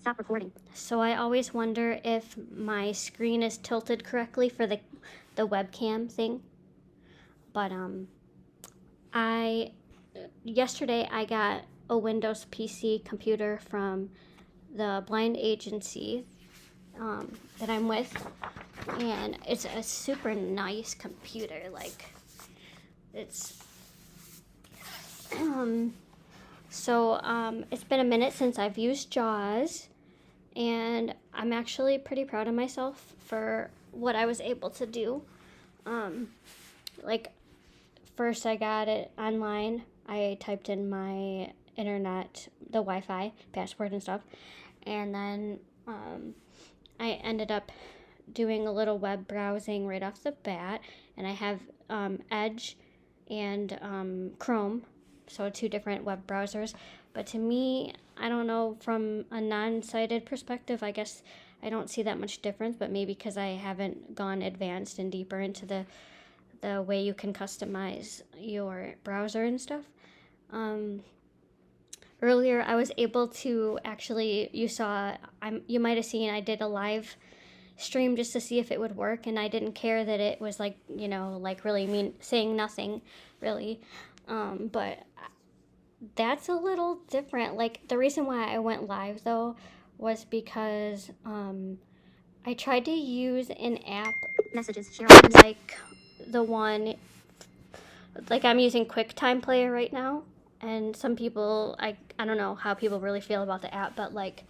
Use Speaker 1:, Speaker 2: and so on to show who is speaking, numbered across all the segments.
Speaker 1: Stop recording.
Speaker 2: So I always wonder if my screen is tilted correctly for the webcam thing. But yesterday I got a Windows PC computer from the blind agency that I'm with, and it's a super nice computer. Like, it's it's been a minute since I've used JAWS, and I'm actually pretty proud of myself for what I was able to do. Like, first I got it online. I typed in my internet, the Wi-Fi password and stuff, and then I ended up doing a little web browsing right off the bat, and I have Edge and Chrome, so two different web browsers. But to me, I don't know, from a non-sighted perspective, I guess I don't see that much difference, but maybe because I haven't gone advanced and deeper into the way you can customize your browser and stuff. Earlier, I was able to actually, you might have seen I did a live stream just to see if it would work, and I didn't care that it was like, like really saying nothing, really. But that's a little different. Like, the reason why I went live, though, was because I tried to use an app,
Speaker 1: Messages. Share.
Speaker 2: like the one, like I'm using QuickTime Player right now, and some people, I don't know how people really feel about the app, but like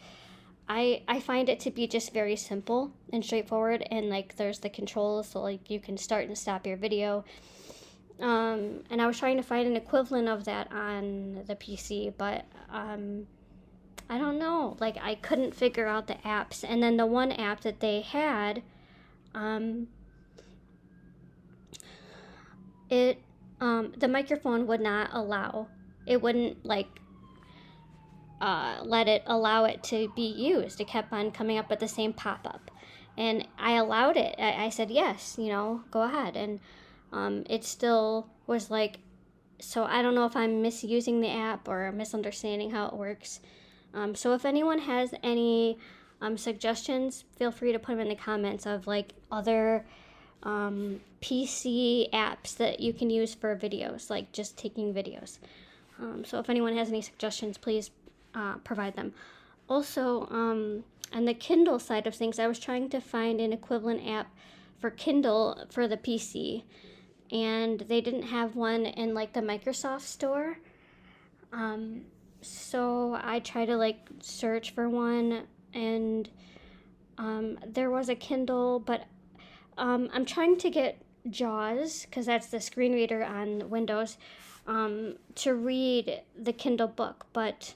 Speaker 2: I find it to be just very simple and straightforward, and like there's the controls, so like you can start and stop your video. And I was trying to find an equivalent of that on the PC, but I don't know, like I couldn't figure out the apps. And then the one app that they had, the microphone would not allow. It wouldn't like let it allow it to be used. It kept on coming up with the same pop-up, and I allowed it. I said yes, go ahead, and it still was like. So I don't know if I'm misusing the app or misunderstanding how it works. So if anyone has any suggestions, feel free to put them in the comments of like other PC apps that you can use for videos, like just taking videos. So if anyone has any suggestions, please provide them. Also, on the Kindle side of things, I was trying to find an equivalent app for Kindle for the PC, and they didn't have one in like the Microsoft store. So I tried to like search for one, and there was a Kindle, but I'm trying to get JAWS, because that's the screen reader on Windows, to read the Kindle book, but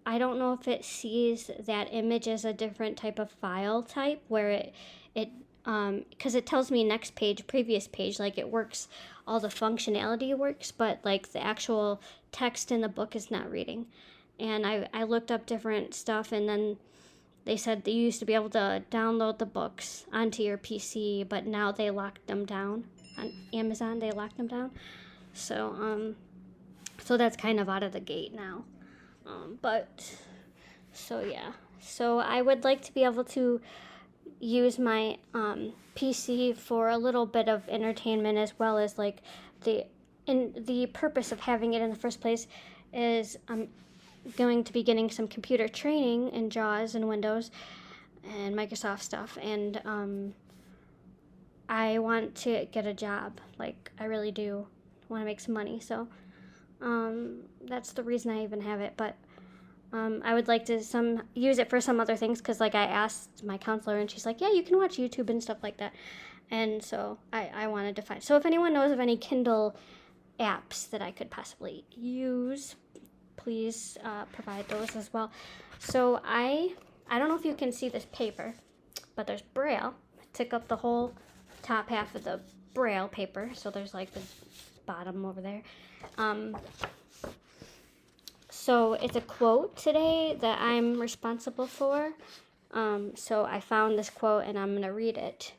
Speaker 2: I don't know if it sees that image as a different type of file type, where because it tells me next page, previous page, like it works, all the functionality works, but like the actual text in the book is not reading. And I looked up different stuff, and then they said that you used to be able to download the books onto your PC, but now they locked them down. On Amazon, they locked them down. So that's kind of out of the gate now. So I would like to be able to use my PC for a little bit of entertainment, as well as like the purpose of having it in the first place is I'm going to be getting some computer training in JAWS and Windows and Microsoft stuff, and I want to get a job. Like, I really do want to make some money, so that's the reason I even have it. But I would like to use it for some other things, because like I asked my counselor, and she's like, yeah, you can watch YouTube and stuff like that. And so I wanted to find. So if anyone knows of any Kindle apps that I could possibly use, please provide those as well. So I don't know if you can see this paper, but there's Braille. I took up the whole top half of the Braille paper, so there's like the bottom over there. So it's a quote today that I'm responsible for. So I found this quote, and I'm going to read it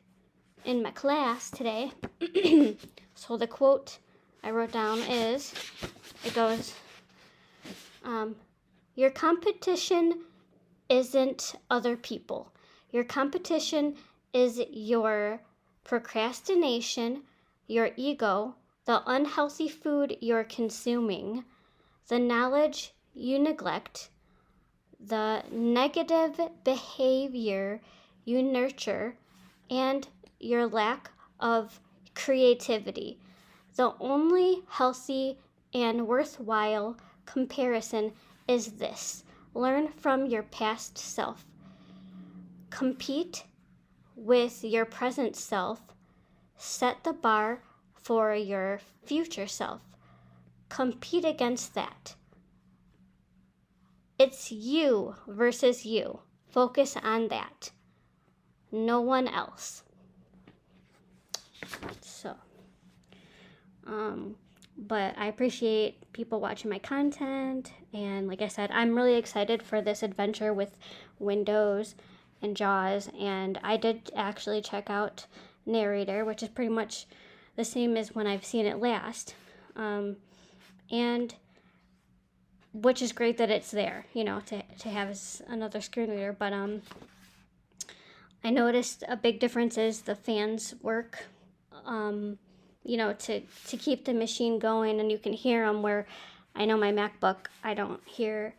Speaker 2: in my class today. So the quote I wrote down is, it goes, your competition isn't other people. Your competition is your procrastination, your ego, the unhealthy food you're consuming, the knowledge you neglect, the negative behavior you nurture, and your lack of creativity. The only healthy and worthwhile comparison is this: learn from your past self. Compete with your present self. Set the bar for your future self. Compete against that. It's you versus you. Focus on that. No one else. So, but I appreciate people watching my content, and like I said, I'm really excited for this adventure with Windows and JAWS, and I did actually check out Narrator, which is pretty much the same as when I've seen it last, and which is great that it's there, to have as another screen reader. But I noticed a big difference is the fans work, to keep the machine going, and you can hear them, where I know my MacBook, I don't hear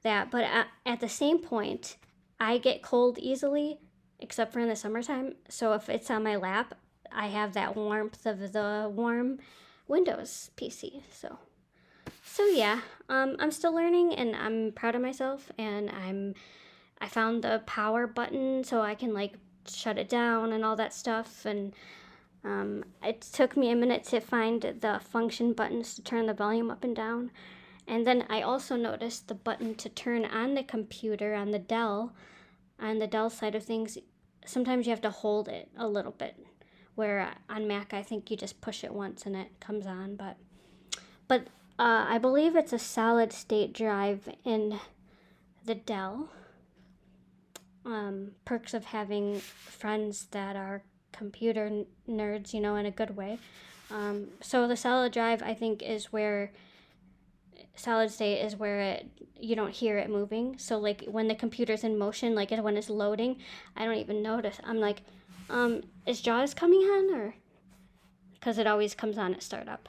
Speaker 2: that. But at the same point, I get cold easily, except for in the summertime. So if it's on my lap, I have that warmth of the warm Windows PC. So yeah, I'm still learning, and I'm proud of myself, and I found the power button so I can shut it down and all that stuff, and it took me a minute to find the function buttons to turn the volume up and down. And then I also noticed the button to turn on the computer on the Dell side of things. Sometimes you have to hold it a little bit, where on Mac I think you just push it once and it comes on. But I believe it's a solid state drive in the Dell. Perks of having friends that are computer nerds, in a good way. So the solid drive, I think, solid state is where you don't hear it moving. So when the computer's in motion, when it's loading, I don't even notice. I'm like, is JAWS coming on? Or because it always comes on at startup.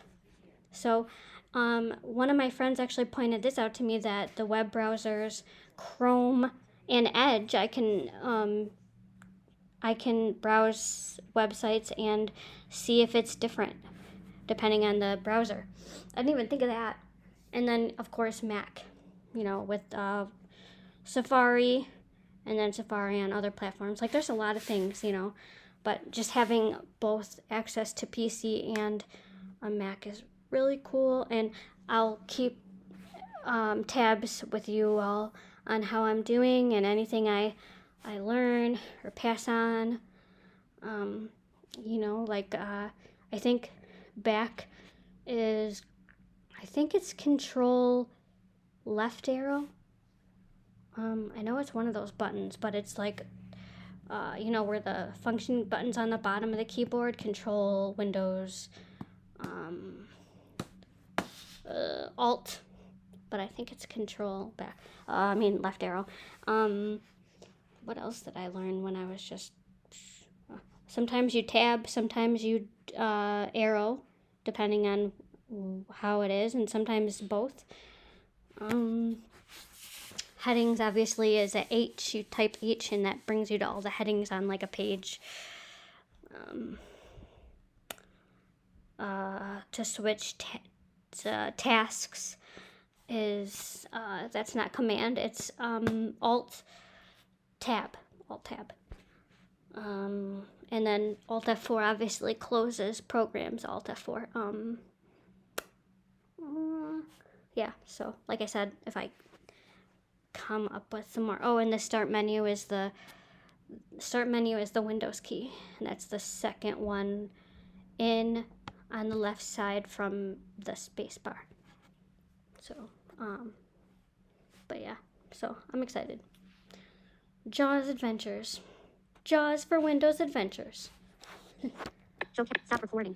Speaker 2: So one of my friends actually pointed this out to me, that the web browsers Chrome and Edge, I can browse websites and see if it's different depending on the browser. I didn't even think of that. And then, of course, Mac, with Safari, and then Safari on other platforms. There's a lot of things, but just having both access to PC and a Mac is really cool. And I'll keep tabs with you all on how I'm doing and anything I learn or pass on. I think back is, I think it's Control left arrow. I know it's one of those buttons, but it's where the function buttons on the bottom of the keyboard, Control, Windows, Alt, but I think it's Control back. Left arrow. What else did I learn when I was just? Sometimes you tab, sometimes you arrow, depending on how it is, and sometimes both. Headings obviously is a H. You type H, and that brings you to all the headings on a page. To switch tasks is that's not command. It's Alt tab. And then Alt F4 obviously closes programs. Alt F4. Yeah. So like I said, if I come up with some more. Oh, and the start menu is the Windows key, and that's the second one in on the left side from the space bar. So, but yeah, so I'm excited. JAWS Adventures. JAWS for Windows Adventures.
Speaker 1: Stop recording.